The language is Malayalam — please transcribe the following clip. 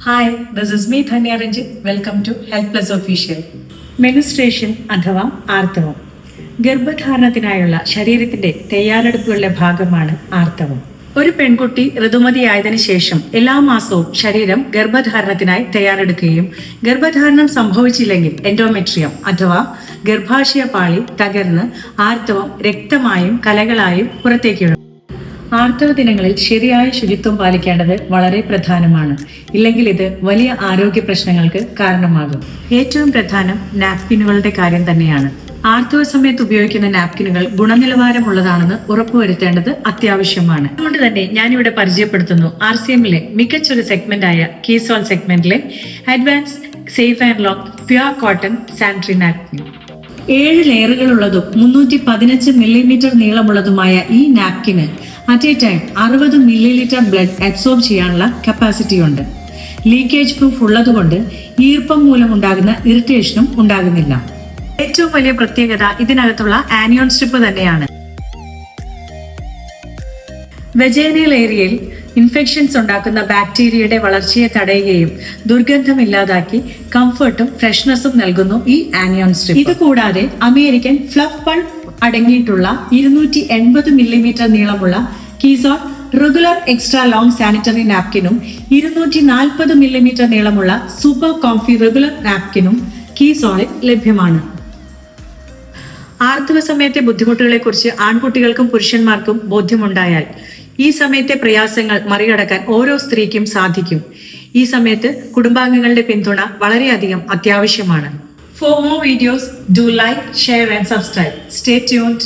Hi, this is me Dhanya Ranjith. Welcome to health plus official. Menstruation അഥവാ ആർത്തവം ഗർഭധാരണത്തിനായുള്ള ശരീരത്തിന്റെ തയ്യാറെടുപ്പുകളുടെ ഭാഗമാണ് ആർത്തവം. ഒരു പെൺകുട്ടി ഋതുമതിയായതിനു ശേഷം എല്ലാ മാസവും ശരീരം ഗർഭധാരണത്തിനായി തയ്യാറെടുക്കുകയും ഗർഭധാരണം സംഭവിച്ചില്ലെങ്കിൽ എൻഡോമെട്രിയം അഥവാ ഗർഭാശയ പാളി തകർന്ന് ആർത്തവം രക്തമായും കലകളായും പുറത്തേക്ക് വിടും. ആർത്തവ ദിനങ്ങളിൽ ശരിയായ ശുചിത്വം പാലിക്കേണ്ടത് വളരെ പ്രധാനമാണ്. ഇല്ലെങ്കിൽ ഇത് വലിയ ആരോഗ്യ പ്രശ്നങ്ങൾക്ക് കാരണമാകും. ഏറ്റവും പ്രധാനം നാപ്കിനുകളുടെ കാര്യം തന്നെയാണ്. ആർത്തവ സമയത്ത് ഉപയോഗിക്കുന്ന നാപ്കിനുകൾ ഗുണനിലവാരമുള്ളതാണെന്ന് ഉറപ്പുവരുത്തേണ്ടത് അത്യാവശ്യമാണ്. അതുകൊണ്ട് തന്നെ ഞാനിവിടെ പരിചയപ്പെടുത്തുന്നു RCMലെ മികച്ചൊരു സെഗ്മെന്റായ കീസോൾ സെഗ്മെന്റിലെ advance safe and lock pure cotton sanitary napkin. 7 ലെയറുകളുള്ളതും 315 മില്ലിമീറ്റർ നീളമുള്ളതുമായ ഈ നാപ്കിന് at a time 60 millilitre blood absorb ചെയ്യാനുള്ള കപ്പാസിറ്റി ഉണ്ട്. ലീക്കേജ് പ്രൂഫ് ഉള്ളതുകൊണ്ട് ഈർപ്പം മൂലമുണ്ടാകുന്ന ഇറിറ്റേഷനും ഉണ്ടാകുന്നില്ല. ഏറ്റവും വലിയ പ്രത്യേകത ഇതിനകത്തുള്ള ആനിയോൺ സ്ട്രിപ്പ് തന്നെയാണ്. വെജൈനൽ ഏരിയയിൽ ഇൻഫെക്ഷൻസ് ഉണ്ടാക്കുന്ന ബാക്ടീരിയയുടെ വളർച്ചയെ തടയുകയും ദുർഗന്ധമില്ലാതാക്കി കംഫർട്ടും ഫ്രഷ്നെസ്സും നൽകുന്നു ഈ ആനിയോൺ സ്ട്രിപ്പ്. ഇത് കൂടാതെ അമേരിക്കൻ ഫ്ലഫ് പൾപ്പ് അടങ്ങിയിട്ടുള്ള 280 മില്ലിമീറ്റർ നീളമുള്ള Keysoul regular extra long sanitary നാപ്കിനും 240 മില്ലിമീറ്റർ നീളമുള്ള സൂപ്പർ കോംഫി റെഗുലർ നാപ്കിനും കീസോളിൽ ലഭ്യമാണ്. ആർത്തവ സമയത്തെ ബുദ്ധിമുട്ടുകളെ കുറിച്ച് ആൺകുട്ടികൾക്കും പുരുഷന്മാർക്കും ബോധ്യമുണ്ടായാൽ ഈ സമയത്തെ പ്രയാസങ്ങൾ മറികടക്കാൻ ഓരോ സ്ത്രീക്കും സാധിക്കും. ഈ സമയത്ത് കുടുംബാംഗങ്ങളുടെ പിന്തുണ വളരെയധികം അത്യാവശ്യമാണ്. For more videos, do like, share and subscribe. Stay tuned.